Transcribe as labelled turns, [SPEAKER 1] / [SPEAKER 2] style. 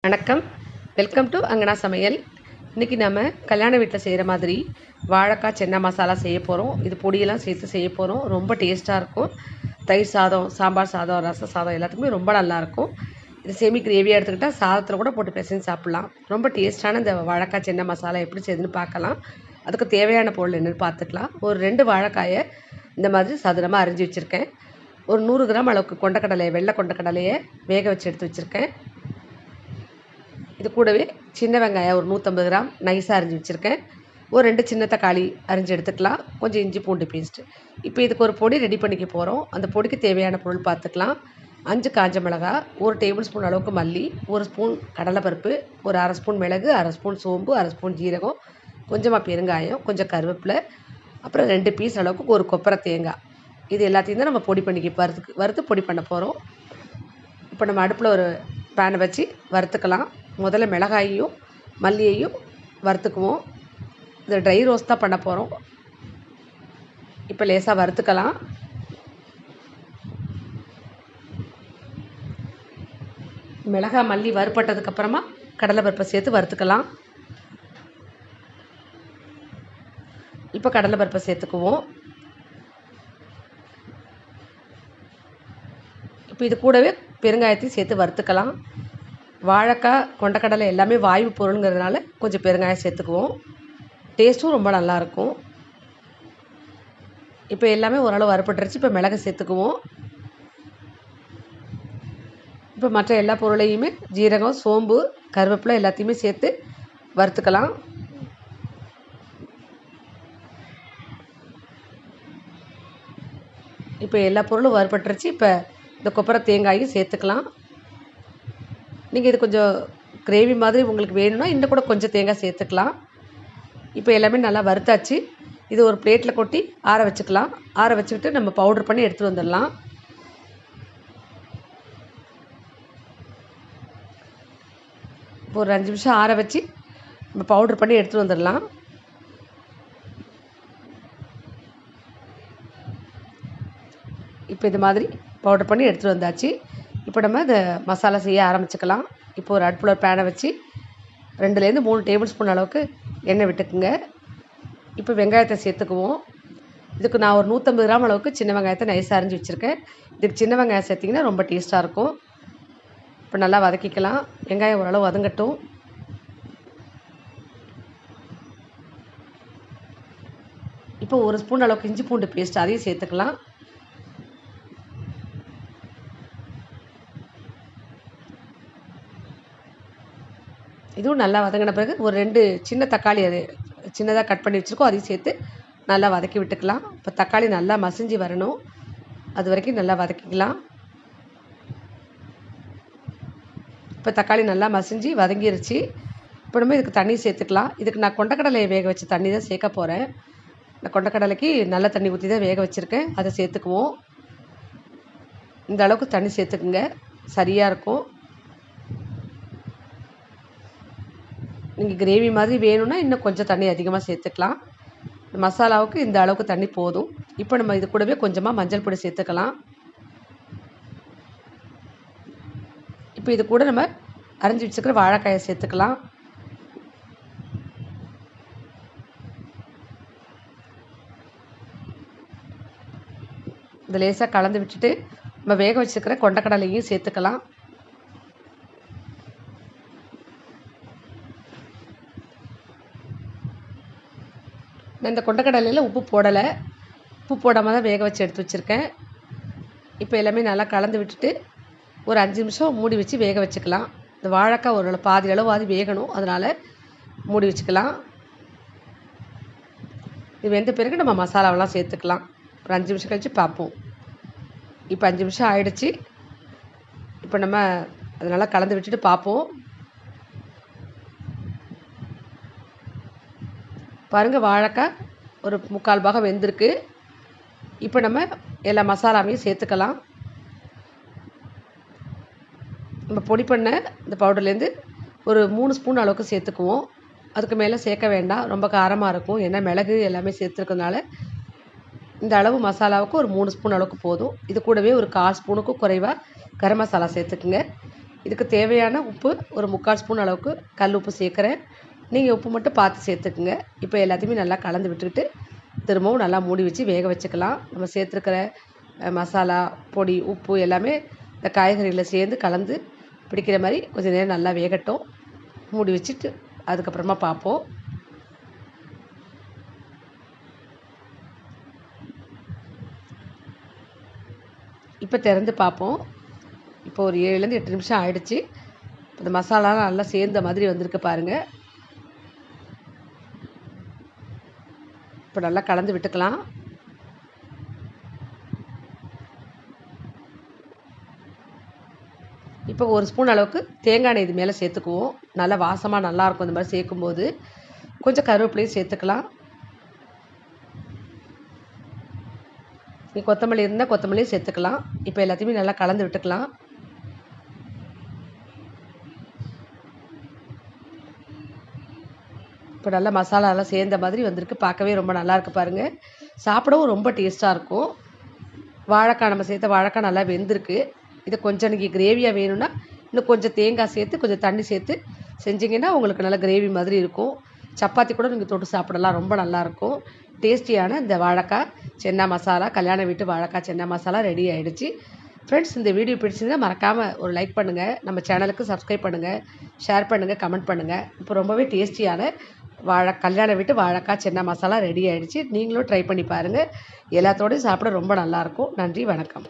[SPEAKER 1] வணக்கம். Welcome to அங்கனா சமையல். இன்றைக்கி நம்ம கல்யாண வீட்டில் செய்கிற மாதிரி வாழைக்காய் சென்னா மசாலா செய்ய போகிறோம். இது பொடியெல்லாம் சேர்த்து செய்ய போகிறோம். ரொம்ப டேஸ்ட்டாக இருக்கும். தயிர் சாதம், சாம்பார் சாதம், ரச சாதம் எல்லாத்துக்குமே ரொம்ப நல்லாயிருக்கும். இது செமி கிரேவியாக எடுத்துக்கிட்டால் சாதத்தில் கூட போட்டு பிசைஞ்சு சாப்பிட்லாம். ரொம்ப டேஸ்ட்டான இந்த வாழைக்காய் சென்னா மசாலா எப்படி செய்யுதுன்னு பார்க்கலாம். அதுக்கு தேவையான பொருள் என்னென்னு பார்த்துக்கலாம். ஒரு 2 வாழைக்காயை இந்த மாதிரி சதுரமாக அரிஞ்சு வச்சுருக்கேன். ஒரு 100 கிராம் அளவுக்கு கொண்டக்கடலையை, வெள்ளை கொண்டக்கடலையை வேக வச்சு எடுத்து வச்சுருக்கேன். இது கூடவே சின்ன வெங்காயம் ஒரு 150 கிராம் நைஸாக அரிஞ்சு வச்சுருக்கேன். ஒரு 2 சின்ன தக்காளி அரிஞ்சு எடுத்துக்கலாம். கொஞ்சம் இஞ்சி பூண்டு பேஸ்ட்டு. இப்போ இதுக்கு ஒரு பொடி ரெடி பண்ணிக்க போகிறோம். அந்த பொடிக்கு தேவையான பொருள் பார்த்துக்கலாம். 5 காஞ்ச மிளகா, 1 டேபிள் ஸ்பூன் அளவுக்கு மல்லி, 1 ஸ்பூன் கடலைப்பருப்பு, ஒரு 1/2 ஸ்பூன் மிளகு, 1/2 ஸ்பூன் சோம்பு, 1/2 ஸ்பூன் ஜீரகம், கொஞ்சமாக பெருங்காயம், கொஞ்சம் கருவேப்பிலை, அப்புறம் 2 பீஸ் அளவுக்கு ஒரு கொப்பரை தேங்காய். இது எல்லாத்தையும் தான் நம்ம பொடி பண்ணிக்க வறுத்து பொடி பண்ண போகிறோம். இப்போ நம்ம அடுப்பில் ஒரு பேனை வச்சு வறுத்துக்கலாம். முதல்ல மிளகாயையும் மல்லியையும் வறுத்துக்குவோம். இதை ட்ரை ரோஸ்ட் தான் பண்ண போகிறோம். இப்போ லேசாக வறுத்துக்கலாம். மிளகாய் மல்லி வறுப்பட்டதுக்கப்புறமா கடலைப்பருப்பை சேர்த்து வறுத்துக்கலாம். இப்போ கடலைப்பருப்பை சேர்த்துக்குவோம். இப்போ இது கூடவே பெருங்காயத்தையும் சேர்த்து வறுத்துக்கலாம். வாழைக்காய், கொண்டக்கடலை எல்லாமே வாயு பொருளுங்கிறதுனால கொஞ்சம் பெருங்காயம் சேர்த்துக்குவோம். டேஸ்ட்டும் ரொம்ப நல்லாயிருக்கும். இப்போ எல்லாமே ஓரளவு வறுப்பட்டுருச்சு. இப்போ மிளகு சேர்த்துக்குவோம். இப்போ மற்ற எல்லா பொருளையுமே ஜீரகம், சோம்பு, கருவேப்பிலை எல்லாத்தையுமே சேர்த்து வறுத்துக்கலாம். இப்போ எல்லா பொருளும் வறுப்பட்டுருச்சு. இப்போ இந்த கொப்பரை தேங்காயும் சேர்த்துக்கலாம். நீங்கள் இது கொஞ்சம் கிரேவி மாதிரி உங்களுக்கு வேணும்னா இன்னும் கூட கொஞ்சம் தேங்காய் சேர்த்துக்கலாம். இப்போ எல்லாமே நல்லா வறுத்தாச்சு. இது ஒரு பிளேட்டில் கொட்டி ஆற வச்சுக்கலாம். ஆற வச்சுக்கிட்டு நம்ம பவுடர் பண்ணி எடுத்துகிட்டு வந்துடலாம். இப்போ ஒரு 5 நிமிஷம் ஆற வச்சு நம்ம பவுடர் பண்ணி எடுத்துகிட்டு வந்துடலாம். இப்போ இது மாதிரி பவுடர் பண்ணி எடுத்துகிட்டு வந்தாச்சு. இப்போ நம்ம இந்த மசாலா செய்ய ஆரம்பிச்சுக்கலாம். இப்போ ஒரு அடுப்பில் ஒரு பேனை வச்சு 2லேருந்து 3 டேபிள் ஸ்பூன் அளவுக்கு எண்ணெய் விட்டுக்குங்க. இப்போ வெங்காயத்தை சேர்த்துக்குவோம். இதுக்கு நான் ஒரு 150 கிராம் அளவுக்கு சின்ன வெங்காயத்தை நைஸாக அரிஞ்சு வச்சுருக்கேன். இதுக்கு சின்ன வெங்காயம் சேர்த்திங்கன்னா ரொம்ப டேஸ்ட்டாக இருக்கும். இப்போ நல்லா வதக்கிக்கலாம். வெங்காயம் ஓரளவு வதங்கட்டும். இப்போ 1 ஸ்பூன் அளவுக்கு இஞ்சி பூண்டு பேஸ்ட் அதையும் சேர்த்துக்கலாம். இதுவும் நல்லா வதங்கின பிறகு ஒரு 2 சின்ன தக்காளி அது சின்னதாக கட் பண்ணி வச்சுருக்கோம். அதையும் சேர்த்து நல்லா வதக்கி விட்டுக்கலாம். இப்போ தக்காளி நல்லா மசிஞ்சு வரணும். அது வரைக்கும் நல்லா வதக்கிக்கலாம். இப்போ தக்காளி நல்லா மசிஞ்சு வதங்கிருச்சு. இப்போ நம்ம இதுக்கு தண்ணி சேர்த்துக்கலாம். இதுக்கு நான் கொண்டக்கடலையை வேக வச்ச தண்ணி தான் சேர்க்க போகிறேன். நான் கொண்டக்கடலைக்கு நல்ல தண்ணி ஊற்றி தான் வேக வச்சுருக்கேன். அதை சேர்த்துக்குவோம். இந்த அளவுக்கு தண்ணி சேர்த்துக்குங்க, சரியாக இருக்கும். நீங்கள் கிரேவி மாதிரி வேணும்னா இன்னும் கொஞ்சம் தண்ணி அதிகமாக சேர்த்துக்கலாம். மசாலாவுக்கு இந்த அளவுக்கு தண்ணி போதும். இப்போ நம்ம இது கூடவே கொஞ்சமாக மஞ்சள் பொடி சேர்த்துக்கலாம். இப்போ இது கூட நம்ம அரிஞ்சு வச்சுக்கிற வாழைக்காயை சேர்த்துக்கலாம். இந்த லேசாக கலந்து விட்டுட்டு நம்ம வேக வச்சுருக்கிற கொண்டக்கடலையும் சேர்த்துக்கலாம். நான் இந்த கொண்டக்கடலையில் உப்பு போடலை. உப்பு போடாமல் தான் வேக வச்சு எடுத்து வச்சுருக்கேன். இப்போ எல்லாமே நல்லா கலந்து விட்டுட்டு ஒரு 5 நிமிஷம் மூடி வச்சு வேக வச்சுக்கலாம். இந்த வாழைக்காய் ஒரு பாதி அளவாது வேகணும். அதனால் மூடி வச்சுக்கலாம். இது வெந்த பிறகு நம்ம மசாலாவெல்லாம் சேர்த்துக்கலாம். ஒரு 5 நிமிஷம் கழித்து பார்ப்போம். இப்போ 5 நிமிஷம் ஆயிடுச்சு. இப்போ நம்ம அதை நல்லா கலந்து விட்டுட்டு பார்ப்போம். பாருங்கள், வாழைக்காய் ஒரு 3/4 பாகம் வெந்திருக்கு. இப்போ நம்ம எல்லா மசாலாவையும் சேர்த்துக்கலாம். நம்ம பொடி பண்ண இந்த பவுடர்லேருந்து ஒரு 3 ஸ்பூன் அளவுக்கு சேர்த்துக்குவோம். அதுக்கு மேலே சேர்க்க வேண்டாம், ரொம்ப காரமாக இருக்கும். ஏன்னா மிளகு எல்லாமே சேர்த்துருக்கனால இந்த அளவு மசாலாவுக்கு ஒரு 3 ஸ்பூன் அளவுக்கு போதும். இது கூடவே ஒரு 1/4 ஸ்பூனுக்கும் குறைவாக கரம் மசாலா சேர்த்துக்குங்க. இதுக்கு தேவையான உப்பு ஒரு 3/4 ஸ்பூன் அளவுக்கு கல் உப்பு சேர்க்குறேன். நீங்கள் உப்பு மட்டும் பார்த்து சேர்த்துக்குங்க. இப்போ எல்லாத்தையுமே நல்லா கலந்து விட்டுக்கிட்டு திரும்பவும் நல்லா மூடி வச்சு வேக வச்சுக்கலாம். நம்ம சேர்த்துருக்கிற மசாலா, பொடி, உப்பு எல்லாமே இந்த காய்கறிகளில் சேர்ந்து கலந்து பிடிக்கிற மாதிரி கொஞ்சம் நேரம் நல்லா வேகட்டும். மூடி வச்சுட்டு அதுக்கப்புறமா பார்ப்போம். இப்போ திறந்து பார்ப்போம். இப்போ ஒரு 7லேருந்து 8 நிமிஷம் ஆயிடுச்சு. இந்த மசாலாலாம் நல்லா சேர்ந்த மாதிரி வந்திருக்கு பாருங்கள். இப்போ நல்லா கலந்து விட்டுக்கலாம். இப்போ ஒரு ஸ்பூன் அளவுக்கு தேங்காய் எண்ணெய் இது மேலே சேர்த்துக்குவோம். நல்லா வாசமாக நல்லாயிருக்கும் இந்த மாதிரி சேர்க்கும்போது. கொஞ்சம் கருவேப்பிலையும் சேர்த்துக்கலாம். கொத்தமல்லி இருந்தால் கொத்தமல்லியும் சேர்த்துக்கலாம். இப்போ எல்லாத்தையுமே நல்லா கலந்து விட்டுக்கலாம். இப்போ நல்லா மசாலாலாம் சேர்ந்த மாதிரி வந்திருக்கு. பார்க்கவே ரொம்ப நல்லாயிருக்கு பாருங்கள். சாப்பிடவும் ரொம்ப டேஸ்ட்டாக இருக்கும். வாழைக்காய் நம்ம சேர்த்த வாழைக்காய் நல்லா வெந்திருக்கு. இது கொஞ்சம் நீங்கள் கிரேவியாக வேணும்னா இன்னும் கொஞ்சம் தேங்காய் சேர்த்து கொஞ்சம் தண்ணி சேர்த்து செஞ்சிங்கன்னா உங்களுக்கு நல்லா கிரேவி மாதிரி இருக்கும். சப்பாத்தி கூட நீங்கள் தொட்டு சாப்பிடலாம். ரொம்ப நல்லாயிருக்கும். டேஸ்டியான இந்த வாழைக்காய் சென்னா மசாலா, கல்யாண வீட்டு வாழைக்காய் சென்னா மசாலா ரெடி ஆகிடுச்சு. ஃப்ரெண்ட்ஸ், இந்த வீடியோ பிடிச்சிருந்தா மறக்காமல் ஒரு லைக் பண்ணுங்கள். நம்ம சேனலுக்கு சப்ஸ்கிரைப் பண்ணுங்கள், ஷேர் பண்ணுங்கள், கமெண்ட் பண்ணுங்கள். இப்போ ரொம்பவே டேஸ்டியான கல்யாண வீட்டு வாழைக்காய் சென்னா மசாலா ரெடி ஆகிடுச்சு. நீங்களும் ட்ரை பண்ணி பாருங்கள். எல்லாத்தோடையும் சாப்பிட ரொம்ப நல்லாயிருக்கும். நன்றி, வணக்கம்.